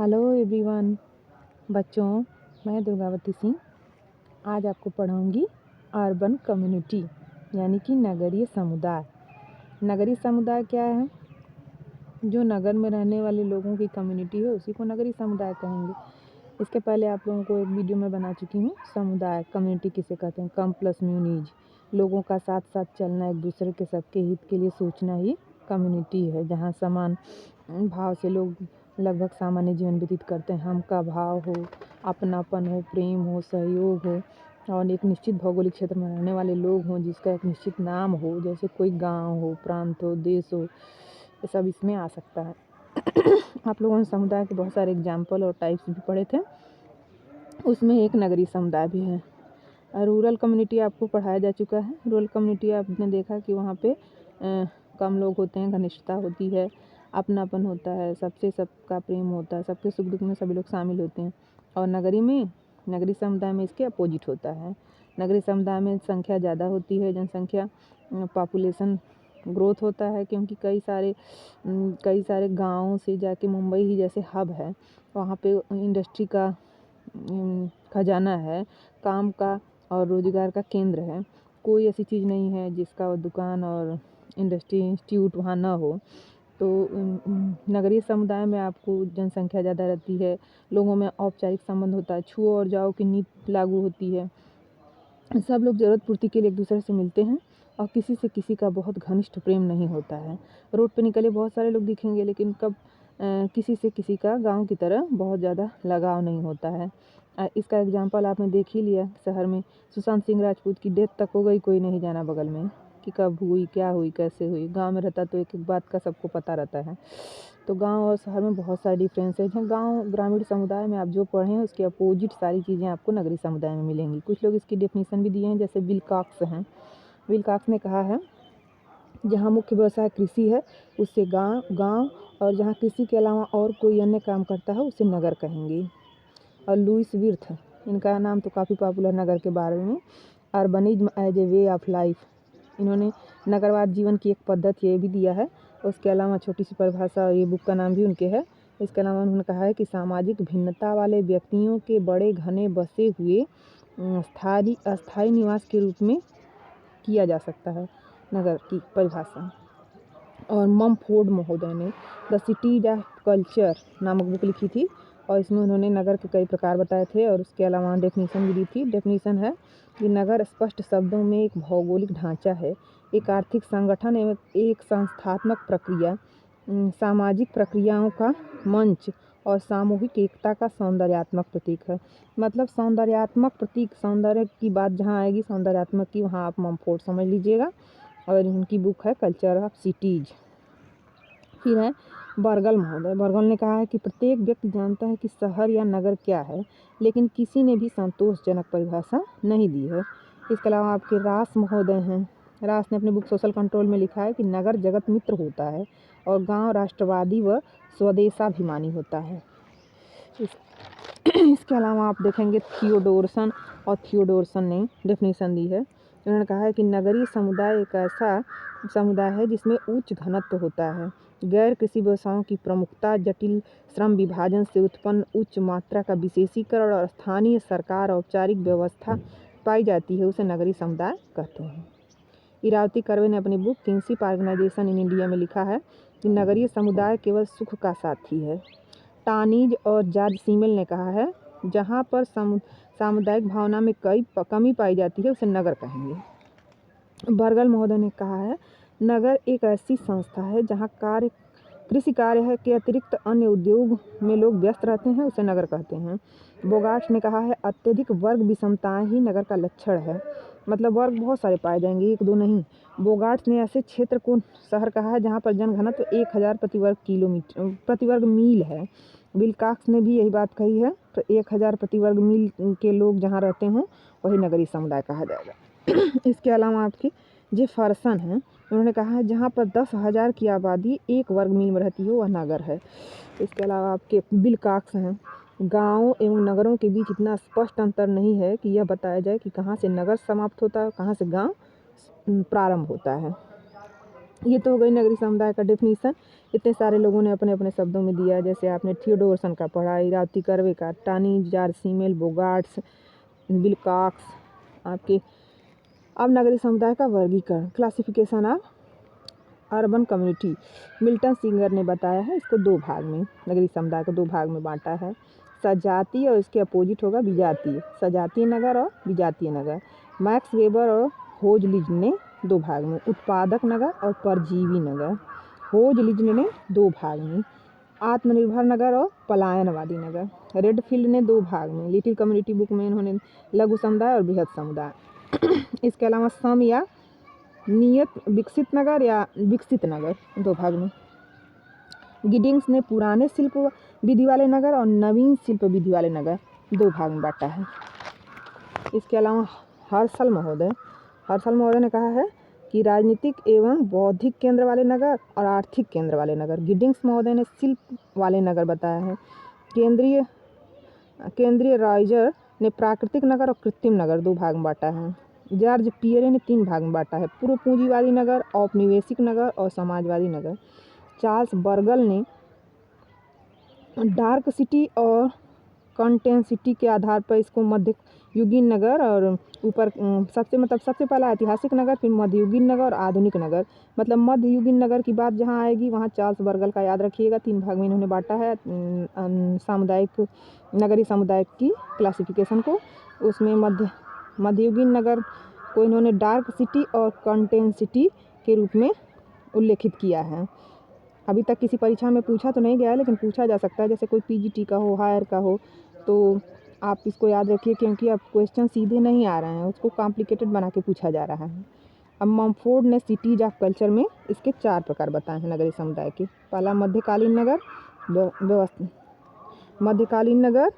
Hello everyone बच्चों, मैं दुर्गावती सिंह आज आपको पढ़ाऊंगी अर्बन कम्युनिटी यानी कि नगरीय समुदाय। नगरीय समुदाय क्या है? जो नगर में रहने वाले लोगों की कम्युनिटी है उसी को नगरीय समुदाय कहेंगे। इसके पहले आप लोगों को एक वीडियो में बना चुकी हूँ। समुदाय कम्युनिटी किसे कहते हैं? कम प्लस म्यूनिज, लोगों का साथ साथ चलना, एक दूसरे के सबके हित के लिए सोचना ही कम्युनिटी है। जहाँ समान भाव से लोग लगभग सामान्य जीवन व्यतीत करते हैं। हम का भाव हो, अपनापन हो, प्रेम हो, सहयोग हो और एक निश्चित भौगोलिक क्षेत्र में रहने वाले लोग हों जिसका एक निश्चित नाम हो, जैसे कोई गांव हो, प्रांत हो, देश हो, ये सब इसमें आ सकता है। आप लोगों ने समुदाय के बहुत सारे एग्जाम्पल और टाइप्स भी पढ़े थे, उसमें एक नगरीय समुदाय भी है। रूरल कम्युनिटी आपको पढ़ाया जा चुका है। रूरल कम्युनिटी आपने देखा कि वहाँ पे कम लोग होते हैं, घनिष्ठता होती है, अपनापन होता है, सबसे सबका प्रेम होता है, सबके सुख दुख में सभी लोग शामिल होते हैं। और नगरीय समुदाय में इसके अपोजिट होता है। नगरीय समुदाय में संख्या ज़्यादा होती है, जनसंख्या पॉपुलेशन ग्रोथ होता है, क्योंकि कई सारे गाँव से जाके मुंबई ही जैसे हब है, वहाँ पे इंडस्ट्री का खजाना है, काम का और रोजगार का केंद्र है। कोई ऐसी चीज़ नहीं है जिसका वो दुकान और इंडस्ट्री इंस्टीट्यूट वहाँ ना हो। तो नगरीय समुदाय में आपको जनसंख्या ज़्यादा रहती है, लोगों में औपचारिक संबंध होता है, छुओ और जाओ की नीति लागू होती है। सब लोग ज़रूरत पूर्ति के लिए एक दूसरे से मिलते हैं और किसी से किसी का बहुत घनिष्ठ प्रेम नहीं होता है। रोड पे निकले बहुत सारे लोग दिखेंगे, लेकिन कब किसी से किसी का गांव की तरह बहुत ज़्यादा लगाव नहीं होता है। इसका एग्जाम्पल आपने देख ही लिया। शहर में सुशांत सिंह राजपूत की डेथ तक हो गई, कोई नहीं जाना बगल में कि कब हुई, क्या हुई, कैसे हुई। गांव में रहता तो एक एक बात का सबको पता रहता है। तो गांव और शहर में बहुत सारे डिफरेंसेज हैं। गांव ग्रामीण समुदाय में आप जो पढ़े हैं उसके अपोजिट सारी चीज़ें आपको नगरीय समुदाय में मिलेंगी। कुछ लोग इसकी डेफिनेशन भी दिए हैं, जैसे विल्कॉक्स हैं। विल्कॉक्स ने कहा है, जहाँ मुख्य व्यवसाय कृषि है उससे गांव और जहाँ कृषि के अलावा और कोई अन्य काम करता है उसे नगर कहेंगे। और लुईस विर्थ, इनका नाम तो काफ़ी पॉपुलर नगर के बारे में, urbanism as a way of life, इन्होंने नगरवाद जीवन की एक पद्धति ये भी दिया है। उसके अलावा छोटी सी परिभाषा, ये बुक का नाम भी उनके है। इसके अलावा उन्होंने कहा है कि सामाजिक भिन्नता वाले व्यक्तियों के बड़े घने बसे हुए अस्थायी निवास के रूप में किया जा सकता है नगर की परिभाषा। और ममफोर्ड महोदय ने द सिटीज ऑफ कल्चर नामक बुक लिखी थी और इसमें उन्होंने नगर के कई प्रकार बताए थे और उसके अलावा डेफिनेशन भी दी थी। डेफिनेशन है कि नगर स्पष्ट शब्दों में एक भौगोलिक ढांचा है, एक आर्थिक संगठन एवं एक संस्थात्मक प्रक्रिया, सामाजिक प्रक्रियाओं का मंच और सामूहिक एकता का सौंदर्यात्मक प्रतीक है। मतलब सौंदर्यात्मक प्रतीक, सौंदर्य की बात जहाँ आएगी सौंदर्यात्मक की, वहाँ आप ममफोर्ड समझ लीजिएगा। और उनकी बुक है कल्चर ऑफ सिटीज। फिर है बर्गल महोदय। बर्गल ने कहा है कि प्रत्येक व्यक्ति जानता है कि शहर या नगर क्या है, लेकिन किसी ने भी संतोषजनक परिभाषा नहीं दी है। इसके अलावा आपके रास महोदय हैं। रास ने अपनी बुक सोशल कंट्रोल में लिखा है कि नगर जगत मित्र होता है और गांव राष्ट्रवादी व स्वदेशाभिमानी होता है। इसके अलावा आप देखेंगे थियोडोरसन ने डेफिनेशन दी है। उन्होंने कहा है कि नगरीय समुदाय एक ऐसा समुदाय है जिसमें उच्च घनत्व होता है, गैर कृषि व्यवसायों की प्रमुखता, जटिल श्रम विभाजन से उत्पन्न उच्च मात्रा का विशेषीकरण और स्थानीय सरकार औपचारिक व्यवस्था पाई जाती है, उसे नगरीय समुदाय कहते हैं। इरावती कर्वे ने अपनी book kinship organisation in India में लिखा है कि नगरीय समुदाय केवल सुख का साथी है। टानीज और जॉर्ज सीमेल ने कहा है, जहाँ पर सामुदायिक भावना में कमी पाई जाती है उसे नगर कहेंगे। बर्गल महोदय ने कहा है, नगर एक ऐसी संस्था है जहाँ कृषि कार्य है के अतिरिक्त अन्य उद्योग में लोग व्यस्त रहते हैं, उसे नगर कहते हैं। बोगार्ट्स ने कहा है, अत्यधिक वर्ग विषमताएं ही नगर का लक्षण है। मतलब वर्ग बहुत सारे पाए जाएंगे, एक दो नहीं। बोगार्ट्स ने ऐसे क्षेत्र को शहर कहा है जहाँ पर जनघनत्व 1000 प्रति वर्ग मील है। विल्कॉक्स ने भी यही बात कही है, तो 1000 प्रति वर्ग मील के लोग जहाँ रहते हों वही नगरीय समुदाय कहा जाएगा। इसके अलावा आपकी जेफरसन है, उन्होंने कहा है जहाँ पर 10,000 की आबादी 1 वर्ग मील में रहती हो वह नगर है। इसके अलावा आपके विल्कॉक्स हैं, गाँव एवं नगरों के बीच इतना स्पष्ट अंतर नहीं है कि यह बताया जाए कि कहाँ से नगर समाप्त होता है, कहाँ से गाँव प्रारंभ होता है। ये तो हो गई नगरीय समुदाय का डेफिनेशन। इतने सारे लोगों ने अपने अपने शब्दों में दिया, जैसे आपने थियोडोरसन का पढ़ा, इरावती कर्वे का, टानी जारसीमेल, बोगार्ट्स, विलकॉक्स आपके। अब नगरीय समुदाय का वर्गीकरण, classification of urban community, Milton singer ने बताया है इसको दो भाग में, नगरीय समुदाय को दो भाग में बांटा है, सजातीय और इसके अपोजिट होगा विजातीय, सजातीय नगर और विजातीय नगर। मैक्स वेबर और होजलिज ने दो भाग में, उत्पादक नगर और परजीवी नगर। होजलिज ने दो भाग में, आत्मनिर्भर नगर और पलायनवादी नगर। रेडफील्ड ने दो भाग में, लिटिल कम्युनिटी बुक में इन्होंने लघु समुदाय और बृहद समुदाय। इसके अलावा सम या नियत विकसित नगर या विकसित नगर दो भाग में। गिडिंग्स ने पुराने शिल्प विधि वाले नगर और नवीन शिल्प विधि वाले नगर दो भाग में बांटा है। इसके अलावा हर्षल महोदय ने कहा है कि राजनीतिक एवं बौद्धिक केंद्र वाले नगर और आर्थिक केंद्र वाले नगर। गिडिंग्स महोदय ने शिल्प वाले नगर बताया है। केंद्रीय राइजर ने प्राकृतिक नगर और कृत्रिम नगर दो भाग में बांटा है। जॉर्ज पियरे ने तीन भाग में बांटा है, पूर्व पूंजीवादी नगर, औपनिवेशिक नगर और समाजवादी नगर। चार्ल्स बर्गल ने डार्क सिटी और कंटेन सिटी के आधार पर इसको मध्ययुगीन नगर और ऊपर सबसे पहला ऐतिहासिक नगर, फिर मध्ययुगीन नगर और आधुनिक नगर। मतलब मध्ययुगीन नगर की बात जहाँ आएगी वहाँ चार्ल्स बर्गल का याद रखिएगा, तीन भाग में इन्होंने बांटा है सामुदायिक नगरीय समुदाय की क्लासिफिकेशन को। उसमें मध्ययुगीन नगर को इन्होंने डार्क सिटी और कंटेन सिटी के रूप में उल्लेखित किया है। अभी तक किसी परीक्षा में पूछा तो नहीं गया है, लेकिन पूछा जा सकता है, जैसे कोई पीजीटी का हो, हायर का हो, तो आप इसको याद रखिए, क्योंकि अब क्वेश्चन सीधे नहीं आ रहे हैं, उसको कॉम्प्लिकेटेड बना के पूछा जा रहा है। अब मम्फोर्ड ने सिटीज ऑफ कल्चर में इसके 4 प्रकार बताए हैं नगरीय समुदाय के। पहला मध्यकालीन नगर, मध्यकालीन नगर,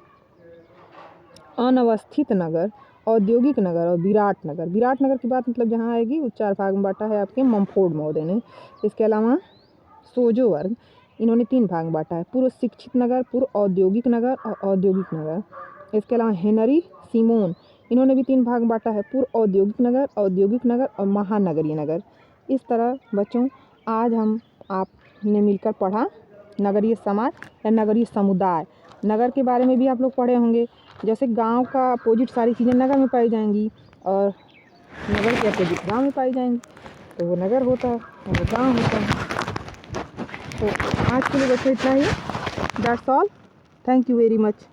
अनवस्थित नगर, औद्योगिक नगर और विराट नगर। विराट नगर की बात मतलब जहाँ आएगी वो 4 भाग में बांटा है आपके मम्फोर्ड महोदय ने। इसके अलावा सोजो वर्ग, इन्होंने 3 भाग में बांटा है, पूर्व शिक्षित नगर, पूर्व औद्योगिक नगर और औद्योगिक नगर। इसके अलावा हेनरी सिमोन, इन्होंने भी 3 भाग में बांटा है, पूर्व औद्योगिक नगर और महानगरीय नगर। इस तरह बच्चों आज आपने मिलकर पढ़ा नगरीय समाज या नगरीय समुदाय। नगर के बारे में भी आप लोग पढ़े होंगे, जैसे गांव का अपोजिट सारी चीज़ें नगर में पाई जाएंगी और नगर के अपोजिट गांव में पाई जाएंगी, तो वो नगर होता है और वो गाँव होता है। तो आज के लिए बच्चों इतना ही। That's all, thank you very much.